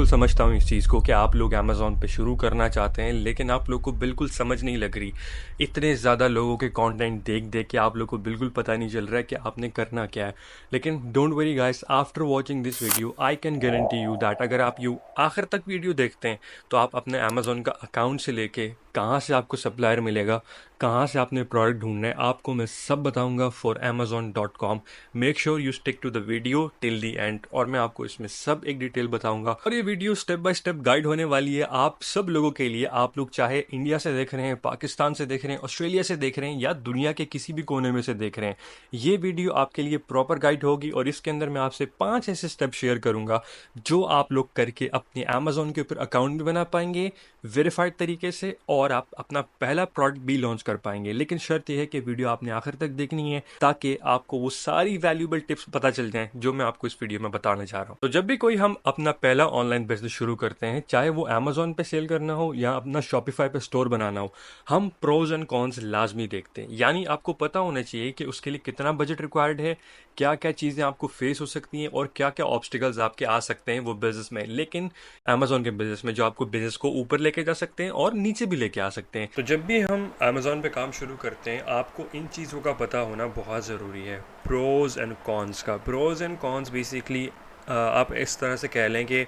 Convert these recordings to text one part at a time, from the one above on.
बिल्कुल समझता हूँ इस चीज़ को कि आप लोग अमेज़न पे शुरू करना चाहते हैं, लेकिन आप लोग को बिल्कुल समझ नहीं लग रही। इतने ज़्यादा लोगों के कंटेंट देख देख के आप लोग को बिल्कुल पता नहीं चल रहा है कि आपने करना क्या है। लेकिन don't worry guys, after watching this video I can guarantee you that अगर आप यू आखिर तक वीडियो देखते हैं तो आप अपने अमेज़न का अकाउंट से लेके कहाँ से आपको सप्लायर मिलेगा, कहाँ से आपने प्रोडक्ट ढूंढना है, आपको मैं सब बताऊंगा for amazon.com। Make sure you stick to the video till the end और मैं आपको इसमें सब एक डिटेल बताऊंगा। और ये video step by step guide होने वाली है आप सब लोगों के लिए। आप लोग चाहे इंडिया से देख रहे हैं, पाकिस्तान से देख रहे हैं, ऑस्ट्रेलिया से देख रहे हैं या दुनिया के किसी भी कोने में से देख रहे हैं, ये वीडियो आपके लिए प्रॉपर गाइड होगी। और इसके अंदर मैं आपसे 5 ऐसे स्टेप शेयर करूंगा जो आप लोग करके अपने अमेज़न के ऊपर अकाउंट भी बना पाएंगे वेरीफाइड तरीके से, और आप अपना पहला प्रोडक्ट भी लॉन्च कर पाएंगे। लेकिन शर्त यह है कि वीडियो आपने आखिर तक देखनी है ताकि आपको वो सारी वैल्यूएबल टिप्स पता चल जाएं जो मैं आपको इस वीडियो में बताने जा रहा हूं। तो जब भी कोई हम अपना पहला ऑनलाइन बिजनेस शुरू करते हैं, चाहे वो अमेज़न पे सेल करना हो या अपना शॉपिफाई पे स्टोर बनाना हो, हम प्रोज एंड कॉन्स लाजमी देखते हैं। यानी आपको पता होना चाहिए कि उसके लिए कितना बजट रिक्वायर्ड है, क्या क्या चीज़ें आपको फेस हो सकती हैं और क्या क्या ऑब्स्टिकल्स आपके आ सकते हैं वो बिजनेस में। लेकिन अमेज़न के बिजनेस में जो आपको बिजनेस को ऊपर लेके जा सकते हैं और नीचे भी लेके आ सकते हैं। तो जब भी हम अमेज़न पे काम शुरू करते हैं, आपको इन चीज़ों का पता होना बहुत ज़रूरी है, प्रोज एंड कॉन्स का। प्रोज एंड कॉन्स बेसिकली आप इस तरह से कह लें कि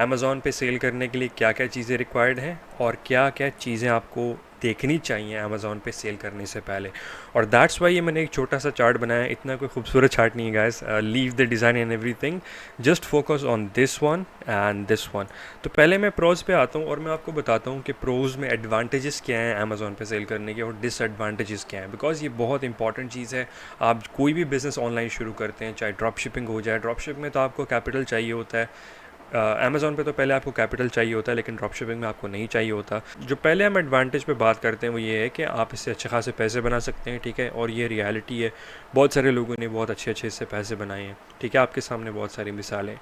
अमेज़न पे सेल करने के लिए क्या क्या चीज़ें रिक्वायर्ड हैं और क्या क्या चीज़ें आपको देखनी चाहिए अमेज़न पे सेल करने से पहले। और दैट्स वाई ये मैंने एक छोटा सा चार्ट बनाया है। इतना कोई खूबसूरत चार्ट नहीं है guys, leave the design and everything, just focus on this one and this one. तो पहले मैं प्रोज पे आता हूँ और मैं आपको बताता हूँ कि प्रोज में एडवांटेजेस क्या हैं अमेज़न पे सेल करने के और डिसएडवांटेजेस क्या हैं, बिकॉज ये बहुत इंपॉर्टेंट चीज़ है। आप कोई भी बिज़नेस ऑनलाइन शुरू करते हैं, चाहे ड्रॉप शिपिंग हो जाए, ड्रॉप शिपिंग में तो आपको कैपिटल चाहिए होता है। अमेज़न पे तो पहले आपको कैपिटल चाहिए होता है, लेकिन ड्रॉप शिपिंग में आपको नहीं चाहिए होता। जो पहले हम एडवांटेज पे बात करते हैं वो ये है कि आप इससे अच्छे खासे पैसे बना सकते हैं, ठीक है। और ये रियलिटी है, बहुत सारे लोगों ने बहुत अच्छे अच्छे इससे पैसे बनाए हैं, ठीक है। आपके सामने बहुत सारी मिसालें।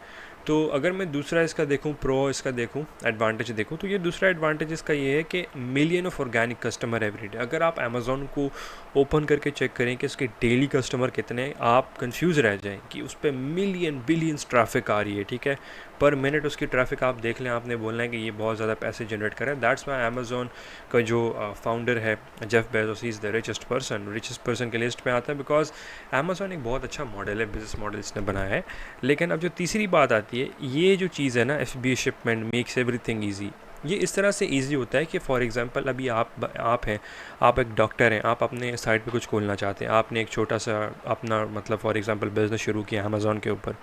तो अगर मैं दूसरा इसका देखूं, प्रो इसका देखूं, एडवांटेज देखूं, तो ये दूसरा एडवांटेज इसका ये है कि million of organic customer everyday. अगर आप अमेज़न को ओपन करके चेक करें कि उसके डेली कस्टमर कितने हैं, आप कंफ्यूज रह जाएं कि उस पर मिलियन बिलियंस ट्रैफिक आ रही है, ठीक है। पर मिनट उसकी ट्रैफिक आप देख लें, आपने बोलना है कि ये बहुत ज़्यादा पैसे जनरेट करे। दैट्स वाई अमेज़न का जो फाउंडर है Jeff Bezos, is the richest person के लिस्ट पे आता है, बिकॉज अमेज़न एक बहुत अच्छा मॉडल है, बिजनेस मॉडल इसने बनाया है। लेकिन अब जो तीसरी बात आती है, ये जो चीज़ है ना, FBA shipment makes everything easy. ये इस तरह से ईजी होता है कि फॉर एग्जांपल अभी आप हैं, आप एक डॉक्टर हैं, आप अपने साइट पे कुछ खोलना चाहते हैं, आपने एक छोटा सा अपना मतलब फॉर एग्जांपल बिज़नेस शुरू किया अमेज़न के ऊपर।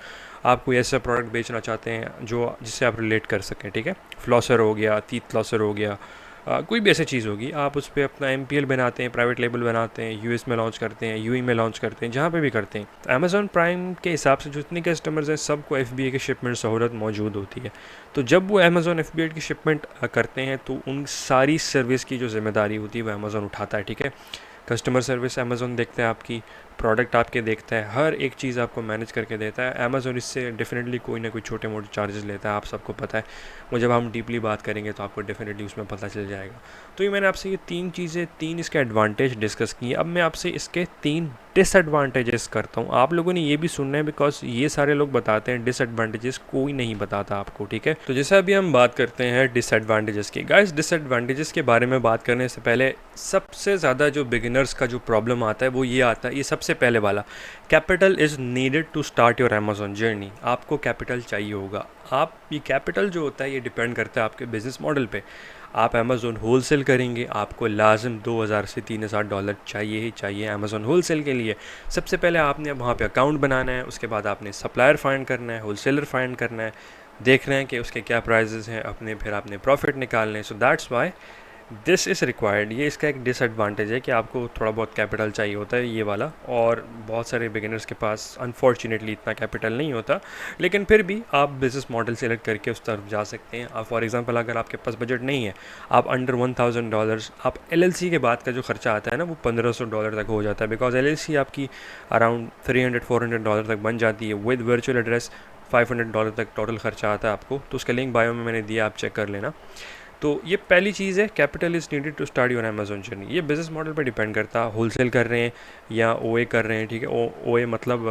आप कोई ऐसा प्रोडक्ट बेचना चाहते हैं जो जिससे आप रिलेट कर सकें, ठीक है। फ्लॉसर हो गया, टीथ फ्लॉसर हो गया, कोई भी ऐसी चीज़ होगी, आप उस पर अपना MPL बनाते हैं, प्राइवेट लेबल बनाते हैं, US में लॉन्च करते हैं, UAE में लॉन्च करते हैं, जहाँ पे भी करते हैं। तो अमेज़न प्राइम के हिसाब से जितने कस्टमर्स हैं सबको FBA की शिपमेंट सहूलत मौजूद होती है। तो जब वो अमेज़न FBA की शिपमेंट करते हैं तो उन सारी सर्विस की जो जिम्मेदारी होती है वो अमेज़न उठाता है, ठीक है। कस्टमर सर्विस अमेज़न देखता है, आपकी प्रोडक्ट आपके देखता है, हर एक चीज़ आपको मैनेज करके देता है। अमेज़न इससे डेफिनेटली कोई ना कोई छोटे मोटे चार्जेस लेता है, आप सबको पता है। वो जब हम डीपली बात करेंगे तो आपको डेफिनेटली उसमें पता चल जाएगा। तो ये मैंने आपसे ये तीन इसके एडवांटेज डिस्कस किए। अब मैं आपसे इसके 3 डिसएडवांटेजेस करता हूँ। आप लोगों ने ये भी सुनना है, बिकॉज ये सारे लोग बताते हैं डिसएडवांटेजेस, कोई नहीं बताता आपको, ठीक है। तो जैसे अभी हम बात करते हैं डिसएडवांटेजेस की। गाइस, डिसएडवांटेजेस के बारे में बात करने से पहले सबसे ज़्यादा जो बिगिनर्स का जो प्रॉब्लम आता है वो ये आता है, ये सबसे पहले वाला, capital is needed to start your Amazon journey. आपको कैपिटल चाहिए होगा। आप ये कैपिटल जो होता है ये डिपेंड करता है आपके बिजनेस मॉडल पे। आप अमेज़न होलसेल करेंगे, आपको लाजिम $2000 से $3000 चाहिए ही चाहिए अमेज़न होलसेल के लिए। सबसे पहले आपने वहाँ पे अकाउंट बनाना है, उसके बाद आपने सप्लायर फाइंड करना है, होलसेलर फाइंड करना है, देख रहे हैं कि उसके क्या प्राइजेस हैं, फिर आपने प्रॉफिट निकालने हैं। So that's why this is required. ये इसका एक डिसएडवांटेज है कि आपको थोड़ा बहुत कैपिटल चाहिए होता है, ये वाला। और बहुत सारे बिगिनर्स के पास अनफॉर्चुनेटली इतना कैपिटल नहीं होता, लेकिन फिर भी आप बिज़नेस मॉडल सेलेक्ट करके उस तरफ जा सकते हैं। आप फॉर एग्जांपल अगर आपके पास बजट नहीं है, आप अंडर $1000, आप LLC के बाद का जो खर्चा आता है ना वो $1500 तक हो जाता है, बिकॉज LLC आपकी अराउंड $300-400 तक बन जाती है। विद वर्चुअल एड्रेस $500 तक टोटल खर्चा आता है आपको। तो उसका लिंक बायो में मैंने दिया, आप चेक कर लेना। तो ये पहली चीज़ है, capital is needed to start your Amazon journey. ये बिज़नेस मॉडल पर डिपेंड करता है, होलसेल कर रहे हैं या ओए कर रहे हैं, ठीक है। ओए मतलब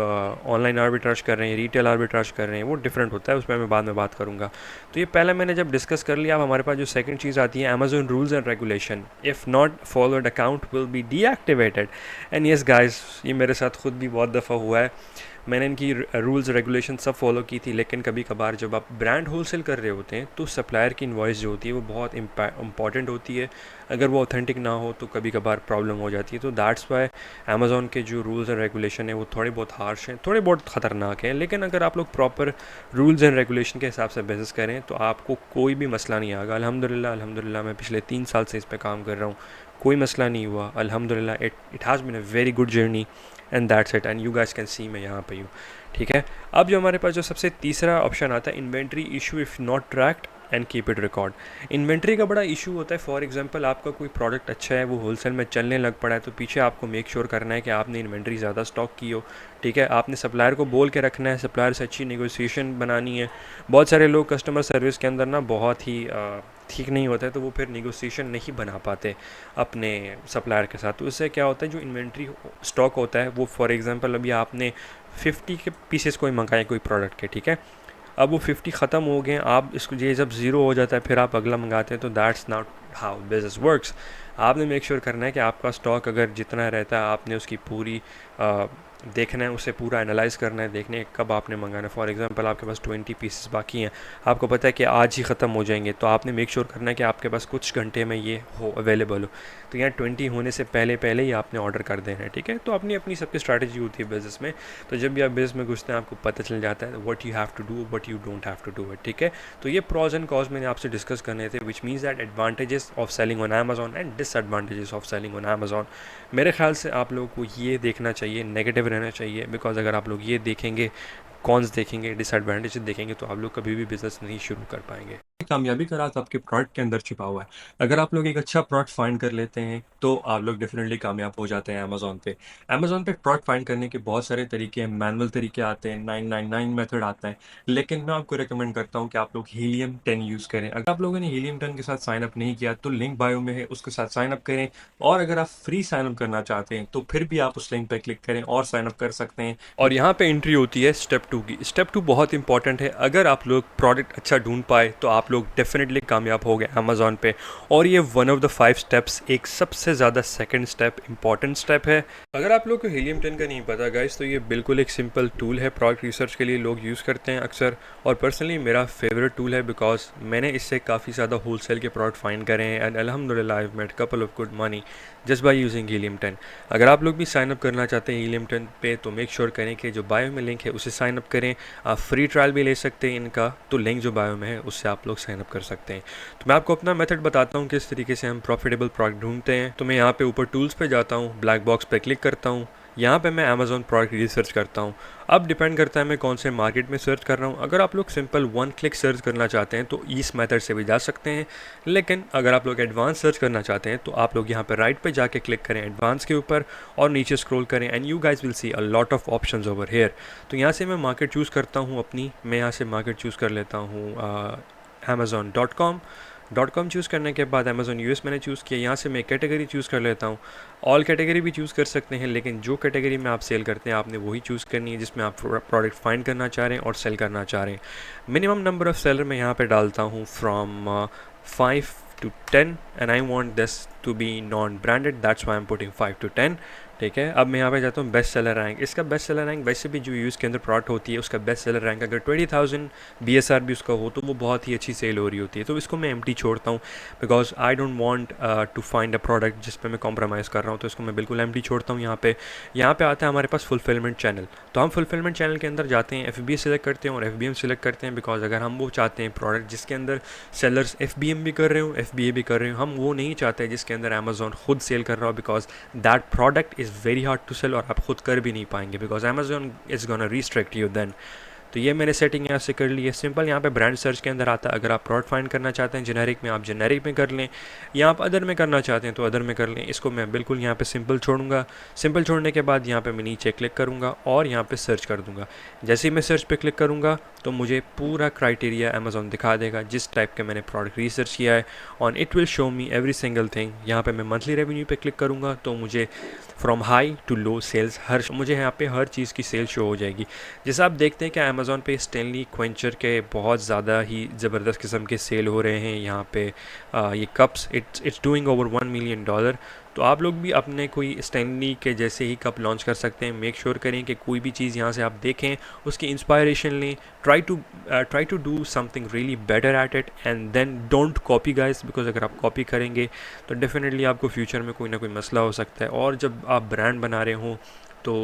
ऑनलाइन आर्बिट्राज कर रहे हैं, रिटेल आर्बिट्राज कर रहे हैं, वो डिफरेंट होता है, उस पर मैं बाद में बात करूँगा। तो ये पहला मैंने जब डिस्कस कर लिया, अब हमारे पास जो सेकंड चीज़ आती है, Amazon rules and regulation. If not followed account will be deactivated. And yes guys, ये मेरे साथ खुद भी बहुत दफ़ा हुआ है। मैंने इनकी रूल्स रेगुलेशन सब फॉलो की थी, लेकिन कभी कभार जब आप ब्रांड होलसेल कर रहे होते हैं तो सप्लायर की इनवॉइस जो होती है वो बहुत इंपॉर्टेंट होती है। अगर वो ऑथेंटिक ना हो तो कभी कभार प्रॉब्लम हो जाती है। तो दैट्स वाई अमेज़ॉन के जो रूल्स एंड रेगुलेशन है वो थोड़े बहुत हार्श हैं, थोड़े बहुत ख़तरनाक हैं, लेकिन अगर आप लोग प्रॉपर रूल्स एंड रेगुलेशन के हिसाब से बिज़नेस करें तो आपको कोई भी मसला नहीं आएगा। अल्हम्दुलिल्लाह मैं पिछले 3 साल से इस पर काम कर रहा हूँ, कोई मसला नहीं हुआ अल्हम्दुलिल्लाह। It has been a very good journey and that's it, and you guys can see मैं यहाँ पे हूँ, ठीक है। अब जो हमारे पास जो सबसे तीसरा ऑप्शन आता है, inventory issue if not tracked and keep it record. Inventory का बड़ा इशू होता है। फॉर एग्जांपल आपका कोई प्रोडक्ट अच्छा है, वो होलसेल में चलने लग पड़ा है, तो पीछे आपको मेक श्योर करना है कि आपने इन्वेंट्री ज़्यादा स्टॉक की हो, ठीक है। आपने सप्लायर को बोल के रखना है, सप्लायर से अच्छी नेगोशिएशन बनानी है। बहुत सारे लोग कस्टमर सर्विस के अंदर ना बहुत ही ठीक नहीं होता है, तो वो फिर नेगोशिएशन नहीं बना पाते अपने सप्लायर के साथ। तो उससे क्या होता है, जो इन्वेंट्री स्टॉक होता है वो, फॉर एग्जांपल अभी आपने 50 के पीसेस कोई मंगाए कोई प्रोडक्ट के, ठीक है। अब वो 50 ख़त्म हो गए, आप इसको ये जब ज़ीरो हो जाता है फिर आप अगला मंगाते हैं, तो that's not how business works. आपने मेक श्योर करना है कि आपका स्टॉक अगर जितना रहता है आपने उसकी पूरी देखना है, उसे पूरा एनालाइज़ करना है, देखने कब आपने मंगाना है। फॉर एग्जांपल आपके पास 20 पीसेस बाकी हैं, आपको पता है कि आज ही ख़त्म हो जाएंगे, तो आपने मेक श्योर करना है कि आपके पास कुछ घंटे में ये हो अवेलेबल हो। तो यहाँ 20 होने से पहले पहले ही आपने ऑर्डर कर देना है, ठीक है। तो अपनी अपनी सबकी स्ट्रैटेजी होती है बिज़नेस में। तो जब भी आप बिज़नेस में घुसते हैं आपको पता चल जाता है what you have to do, what you don't have to do it, ठीक है। तो ये प्रॉज एंड कॉज मैंने आपसे डिस्कस करने थे, which means that advantages of selling on Amazon and disadvantages of selling on Amazon. मेरे ख्याल से आप लोगों को ये देखना चाहिए, नेगेटिव रहना चाहिए, बिकॉज अगर आप लोग ये देखेंगे, कॉन्स देखेंगे, डिसएडवांटेजेस देखेंगे, तो आप लोग कभी भी बिजनेस नहीं शुरू कर पाएंगे। कामयाबी का राज आपके प्रोडक्ट के अंदर छिपा हुआ है। अगर आप लोग एक अच्छा प्रोडक्ट फाइंड कर लेते हैं तो आप लोग डेफिनेटली कामयाब हो जाते हैं अमेजोन पे। अमेजोन पे प्रोडक्ट फाइंड करने के बहुत सारे तरीके हैं, मैनुअल तरीके आते हैं, 999 मेथड आता है, लेकिन मैं आपको रिकमेंड करता हूँ कि आप लोग हीलियम 10 यूज़ करें। अगर आप लोगों ने हीलियम 10 के साथ साइन अप नहीं किया तो लिंक बायो में है, उसके साथ साइन अप करें। और अगर आप फ्री साइन अप करना चाहते हैं तो फिर भी आप उस लिंक पर क्लिक करें और साइन अप कर सकते हैं। और यहाँ पे एंट्री होती है स्टेप 2 की। स्टेप 2 बहुत इंपॉर्टेंट है। अगर आप लोग प्रोडक्ट अच्छा ढूंढ पाए तो आप लोग डेफिनेटली कामयाब हो गए अमेजोन पे। और ये वन ऑफ द 5 स्टेप्स, एक सबसे ज़्यादा सेकंड स्टेप इंपॉर्टेंट स्टेप है। अगर आप लोग को हीलियम 10 का नहीं पता गाइस, तो ये बिल्कुल एक सिंपल टूल है, प्रोडक्ट रिसर्च के लिए लोग यूज़ करते हैं अक्सर, और पर्सनली मेरा फेवरेट टूल है, बिकॉज मैंने इससे काफ़ी ज़्यादा होलसेल के प्रोडक्ट फाइंड करे हैं एंड अल्हम्दुलिल्लाह I have made couple of good money just by using helium 10। अगर आप लोग भी साइन अप करना चाहते हैं हीलियम 10 पे तो मेक श्योर करें कि जो बायो में लिंक है उसे साइन अप करें। आप फ्री ट्रायल भी ले सकते हैं इनका, तो लिंक जो बायो में है उससे आप लोग साइन अप कर सकते हैं। तो मैं आपको अपना मेथड बताता हूँ किस तरीके से हम प्रॉफिटेबल प्रोडक्ट ढूंढते हैं। तो मैं यहाँ पे ऊपर टूल्स पे जाता हूँ, ब्लैक बॉक्स पे क्लिक करता हूँ, यहाँ पे मैं अमेजोन प्रोडक्ट रिसर्च करता हूँ। अब डिपेंड करता है मैं कौन से मार्केट में सर्च कर रहा हूँ। अगर आप लोग सिंपल 1 क्लिक सर्च करना चाहते हैं तो इस मेथड से भी जा सकते हैं, लेकिन अगर आप लोग एडवांस सर्च करना चाहते हैं तो आप लोग यहाँ पे राइट पे जाके क्लिक करें एडवांस के ऊपर और नीचे स्क्रॉल करें and you guys will see a lot of options over here. तो यहाँ से मैं मार्केट चूज़ करता हूँ अपनी, मैं यहाँ से मार्केट चूज़ कर लेता हूँ amazon.com चूज़ करने के बाद अमेज़ॉन यूएस मैंने चूज़ किया। यहाँ से मैं कैटेगरी चूज़ कर लेता हूँ। ऑल कैटेगरी भी चूज़ कर सकते हैं, लेकिन जो कैटेगरी में आप सेल करते हैं आपने वही चूज़ करनी है जिसमें आप प्रोडक्ट फाइंड करना चाह रहे हैं और सेल करना चाह रहे हैं। मिनिमम नंबर ऑफ़ सेलर मैं यहाँ पे डालता हूँ from 5 to 10 and I want this to be non-branded, that's why I'm putting 5 to 10, ठीक है। अब मैं यहाँ पे जाता हूँ बेस्ट सेलर रैंक। इसका बेस्ट सेलर रैंक वैसे भी जो यूज़ के अंदर प्रोडक्ट होती है उसका बेस्ट सेलर रैंक अगर 20,000 BSR भी उसका हो तो वो बहुत ही अच्छी सेल हो रही होती है। तो इसको मैं एम्प्टी छोड़ता हूँ because I don't want to find a product जिस पे मैं कॉम्प्रोमाइज़ कर रहा हूँ, तो इसको मैं बिल्कुल एम्प्टी छोड़ता हूँ। यहाँ पे आता है हमारे पास फुलफिलमेंट चैनल। तो हम फुलफिलमेंट चैनल के अंदर जाते हैं, FBA सेलेक्ट करते हैं और FBM सेलेक्ट करते हैं, बिकॉज अगर हम वो चाहते हैं प्रोडक्ट जिसके अंदर सेलर्स FBM भी कर रहे हो, FBA भी कर रहे हो, हम वो नहीं चाहते जिसके अंदर अमेजोन खुद सेल कर रहा हो, because that product is very hard to sell और आप खुद कर भी नहीं पाएंगे because Amazon is gonna restrict you then. तो ये मैंने सेटिंग यहाँ से कर ली है। सिंपल यहाँ पे ब्रांड सर्च के अंदर आता है, अगर आप प्रोडक्ट फाइंड करना चाहते हैं जेनेरिक में आप जेनेरिक में कर लें, या आप अदर में करना चाहते हैं तो अदर में कर लें। इसको मैं बिल्कुल यहाँ पे सिंपल छोड़ूंगा। सिंपल छोड़ने के बाद यहाँ पे मैं नीचे क्लिक करूँगा और यहाँ पे सर्च कर दूँगा। जैसे ही मैं सर्च पे क्लिक करूँगा तो मुझे पूरा क्राइटेरिया अमेज़ॉन दिखा देगा जिस टाइप का मैंने प्रोडक्ट रिसर्च किया है, on it will show me every single thing. यहाँ पे मैं मंथली रेवेन्यू पे क्लिक करूँगा तो मुझे from high to low sales मुझे यहाँ पे हर चीज़ की सेल शो हो जाएगी। जैसे आप देखते हैं कि अमेज़ॉन पे स्टैनली क्वेंचर के बहुत ज़्यादा ही ज़बरदस्त किस्म के सेल हो रहे हैं। यहाँ पे ये cups it's doing over $1 million. तो आप लोग भी अपने कोई स्टैनली के जैसे ही कप लॉन्च कर सकते हैं। मेक श्योर करें कि कोई भी चीज़ यहाँ से आप देखें उसकी इंस्पायरेशन लें, try to do something really better at it and then don't copy guys, because अगर आप कॉपी करेंगे तो डेफिनेटली आपको फ्यूचर में कोई ना कोई मसला हो सकता है। और जब आप ब्रांड बना रहे हों तो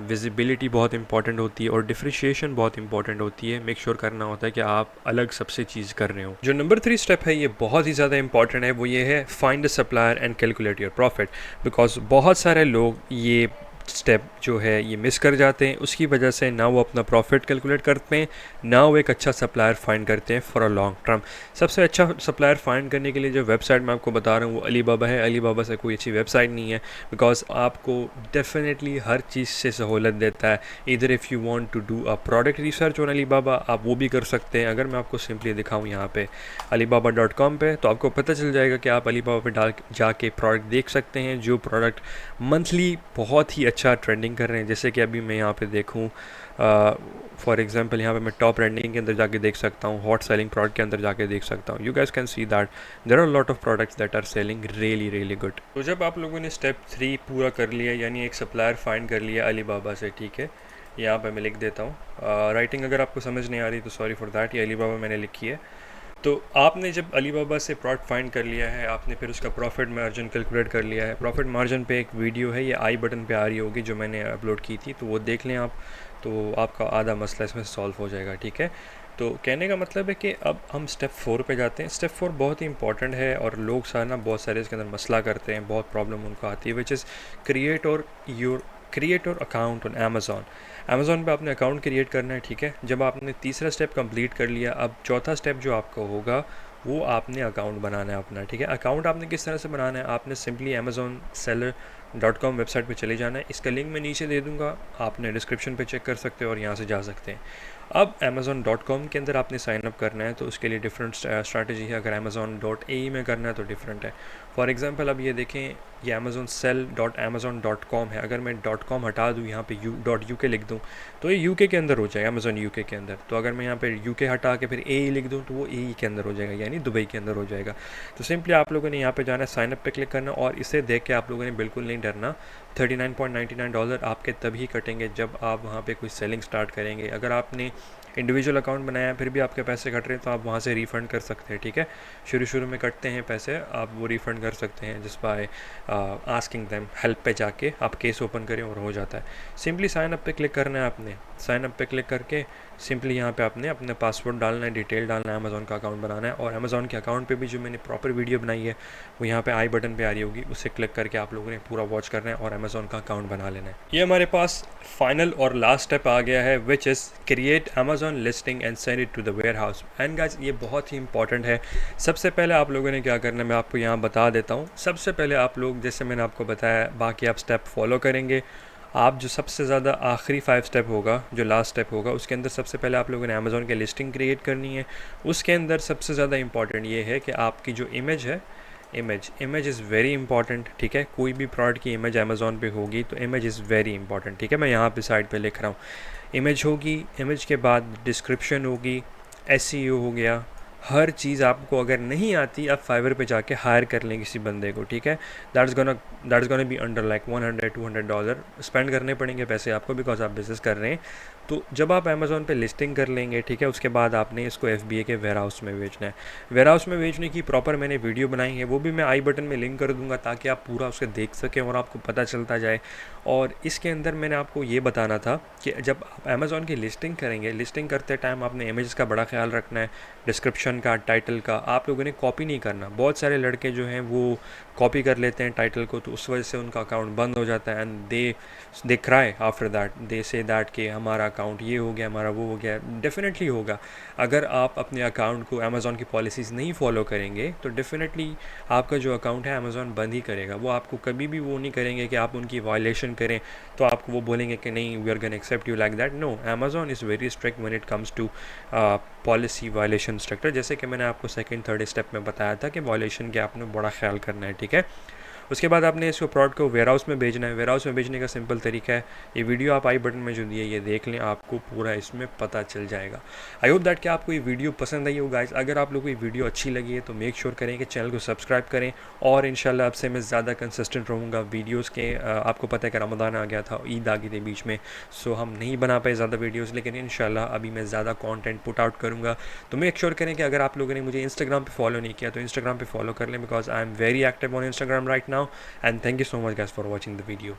विजिबिलिटी बहुत इंपॉर्टेंट होती है और डिफ्रेंशिएशन बहुत इंपॉर्टेंट होती है। मेक श्योर करना होता है कि आप अलग सबसे चीज़ कर रहे हो। जो नंबर 3 स्टेप है ये बहुत ही ज़्यादा इंपॉर्टेंट है, वो ये है find the supplier and calculate your profit. Because बहुत सारे लोग ये स्टेप जो है ये मिस कर जाते हैं, उसकी वजह से ना वो अपना प्रॉफिट कैलकुलेट करते हैं, ना वो एक अच्छा सप्लायर फाइंड करते हैं फॉर अ लॉन्ग टर्म। सबसे अच्छा सप्लायर फाइंड करने के लिए जो वेबसाइट मैं आपको बता रहा हूँ वो अलीबाबा है। अलीबाबा से कोई अच्छी वेबसाइट नहीं है, बिकॉज आपको डेफिनेटली हर चीज़ से सहूलत देता है। इधर if you want to do a product research on Alibaba आप वो भी कर सकते हैं। अगर मैं आपको सिंपली दिखाऊँ यहाँ पे alibaba.com पे, तो आपको पता चल जाएगा कि आप अलीबाबा पे जाके प्रोडक्ट देख सकते हैं जो प्रोडक्ट मंथली बहुत ही अच्छा ट्रेंडिंग कर रहे हैं। जैसे कि अभी मैं यहाँ पे देखूँ फॉर एग्जांपल यहाँ पे मैं टॉप ट्रेंडिंग के अंदर जाके देख सकता हूँ, हॉट सेलिंग प्रोडक्ट के अंदर जाके देख सकता हूँ। You guys can see that there are lot of products that are selling really good. तो जब आप लोगों ने स्टेप 3 पूरा कर लिया, यानी एक सप्लायर फाइंड कर लिया अलीबाबा से, ठीक है, यहाँ पे मैं लिख देता हूँ। राइटिंग अगर आपको समझ नहीं आ रही तो सॉरी फॉर दैट, ये अलीबाबा मैंने लिखी है। तो आपने जब अलीबाबा से प्रोडक्ट फाइंड कर लिया है, आपने फिर उसका प्रॉफिट मार्जिन कैलकुलेट कर लिया है। प्रॉफिट मार्जिन पे एक वीडियो है, ये आई बटन पे आ रही होगी जो मैंने अपलोड की थी, तो वो देख लें आप, तो आपका आधा मसला इसमें सॉल्व हो जाएगा, ठीक है। तो कहने का मतलब है कि अब हम स्टेप 4 पे जाते हैं। स्टेप 4 बहुत ही इंपॉर्टेंट है और लोग सारा बहुत सारे इसके अंदर मसला करते हैं, बहुत प्रॉब्लम उनको आती है, which is create your account on Amazon. Amazon पे आपने अकाउंट क्रिएट करना है, ठीक है। जब आपने तीसरा स्टेप कंप्लीट कर लिया, अब चौथा स्टेप जो आपका होगा वो आपने अकाउंट बनाना है अपना, ठीक है। अकाउंट आपने किस तरह से बनाना है, आपने सिंपली amazonseller.com वेबसाइट पे चले जाना है। इसका लिंक मैं नीचे दे दूँगा, आपने डिस्क्रिप्शन पे चेक कर सकते हो और यहाँ से जा सकते हैं। अब amazon.com के अंदर आपने साइन अप करना है, तो उसके लिए डिफरेंट स्ट्रैटेजी है। अगर amazon.ae में करना है तो डिफरेंट है। फॉर एग्जांपल अब ये देखें, ये amazonsell.amazon.com है। अगर मैं .com हटा दूँ, यहाँ पे .uk लिख दूँ तो ये UK के अंदर हो जाएगा, अमेज़ॉन UK के अंदर। तो अगर मैं यहाँ पे UK हटा के फिर AE लिख दूँ तो वो AE के अंदर हो जाएगा, यानी दुबई के अंदर हो जाएगा। तो सिंपली आप लोगों ने यहाँ पे जाना है, साइन अप पे क्लिक करना, और इसे देख के आप लोगों ने बिल्कुल नहीं डरना। $39.99 आपके तभी कटेंगे जब आप वहाँ पे कोई सेलिंग स्टार्ट करेंगे। अगर आपने इंडिविजुअल अकाउंट बनाया फिर भी आपके पैसे कट रहे हैं तो आप वहाँ से रिफ़ंड कर सकते हैं, ठीक है। शुरू में कटते हैं पैसे, आप वो रिफ़ंड कर सकते हैं जिस बाय आस्किंग देम, हेल्प पे जाके आप केस ओपन करें और हो जाता है। सिंपली साइन अप पे क्लिक करना है आपने। साइन अप पे क्लिक करके सिंपली यहाँ पे आपने अपना पासवर्ड डालना है, डिटेल डालना है, अमेज़ॉन का अकाउंट बनाना है। और अमेज़ॉन के अकाउंट पे भी जो मैंने प्रॉपर वीडियो बनाई है वो यहाँ पे आई बटन पे आ रही होगी, उससे क्लिक करके आप लोगों ने पूरा वॉच करना है और अमेज़ॉन का अकाउंट बना लेना है। ये हमारे पास फाइनल और लास्ट स्टेप आ गया है, which is create Amazon listing and send it to the warehouse. And guys ये बहुत ही इंपॉर्टेंट है। सबसे पहले आप लोगों ने क्या करना है मैं आपको यहाँ बता देता हूँ। सबसे पहले आप लोग, जैसे मैंने आपको बताया, बाकी आप स्टेप फॉलो करेंगे। आप जो सबसे ज़्यादा आखिरी 5 स्टेप होगा, जो लास्ट स्टेप होगा, उसके अंदर सबसे पहले आप लोगों ने अमेज़ॉन की लिस्टिंग क्रिएट करनी है। उसके अंदर सबसे ज़्यादा इंपॉर्टेंट ये है कि आपकी जो इमेज है, इमेज इज़ वेरी इंपॉर्टेंट, ठीक है। कोई भी प्रोडक्ट की इमेज अमेज़ॉन पे होगी तो इमेज इज़ वेरी इंपॉर्टेंट, ठीक है। मैं यहाँ पे साइड पे लिख रहा हूँ, इमेज होगी, इमेज के बाद डिस्क्रिप्शन होगी, SEO हो गया। हर चीज़ आपको अगर नहीं आती, आप फाइवर पे जाके हायर कर लें किसी बंदे को, ठीक है। That's gonna be under like $100-200 spend करने पड़ेंगे पैसे आपको, बिकॉज आप बिज़नेस कर रहे हैं। तो जब आप अमेज़ॉन पे लिस्टिंग कर लेंगे, ठीक है, उसके बाद आपने इसको FBA के वेयर हाउस में बेचना है। वेयर हाउस में बेचने की प्रॉपर मैंने वीडियो बनाई है, वो भी मैं आई बटन में लिंक कर दूंगा ताकि आप पूरा उसे देख सकें और आपको पता चलता जाए। और इसके अंदर मैंने आपको ये बताना था कि जब आप अमेज़ॉन की लिस्टिंग करेंगे, लिस्टिंग करते टाइम आपने इमेज का बड़ा ख्याल रखना है, डिस्क्रिप्शन कैप्शन का, टाइटल का, आप लोगों ने कॉपी नहीं करना। बहुत सारे लड़के जो हैं वो कॉपी कर लेते हैं टाइटल को, तो उस वजह से उनका अकाउंट बंद हो जाता है। And they cry after that, they say that कि हमारा अकाउंट ये हो गया, हमारा वो हो गया। डेफिनेटली होगा। अगर आप अपने अकाउंट को अमेज़ॉन की पॉलिसीज़ नहीं फॉलो करेंगे तो डेफिनेटली आपका जो अकाउंट है अमेज़ॉन बंद ही करेगा। वो आपको कभी भी वो नहीं करेंगे कि आप उनकी वायलेशन करें तो आपको वो बोलेंगे कि नहीं, we are gonna accept you like that. No, Amazon is very strict when it comes to policy violation structure. जैसे कि मैंने आपको सेकंड थर्ड स्टेप में बताया था कि वायलेशन के आपने बड़ा ख्याल करना है, ठीक है। उसके बाद आपने इसको प्रोडक्ट को वेयर हाउस में भेजना है। वेयर हाउस में भेजने का सिंपल तरीका है, ये वीडियो आप आई बटन में जो दिए ये देख लें, आपको पूरा इसमें पता चल जाएगा। आई होप दैट कि आपको ये वीडियो पसंद आई हो गाइस। अगर आप लोगों को ये वीडियो अच्छी लगी है तो मेक श्योर करें कि चैनल को सब्सक्राइब करें, और इंशाल्लाह अब से मैं ज़्यादा कंसिस्टेंट रहूँगा वीडियोज़ के। आपको पता है कि रमज़ान आ गया था, ईद आ गई थी बीच में, सो हम नहीं बना पाए ज़्यादा वीडियोज़, लेकिन इंशाल्लाह अभी मैं ज़्यादा कॉन्टेंट पुट आउट करूँगा। तो मेक श्योर करें कि अगर आप लोगों ने मुझे इंस्टाग्राम पर फॉलो नहीं किया तो इंस्टाग्राम पर फॉलो कर लें, because I am very active on Instagram right now. And thank you so much guys for watching the video.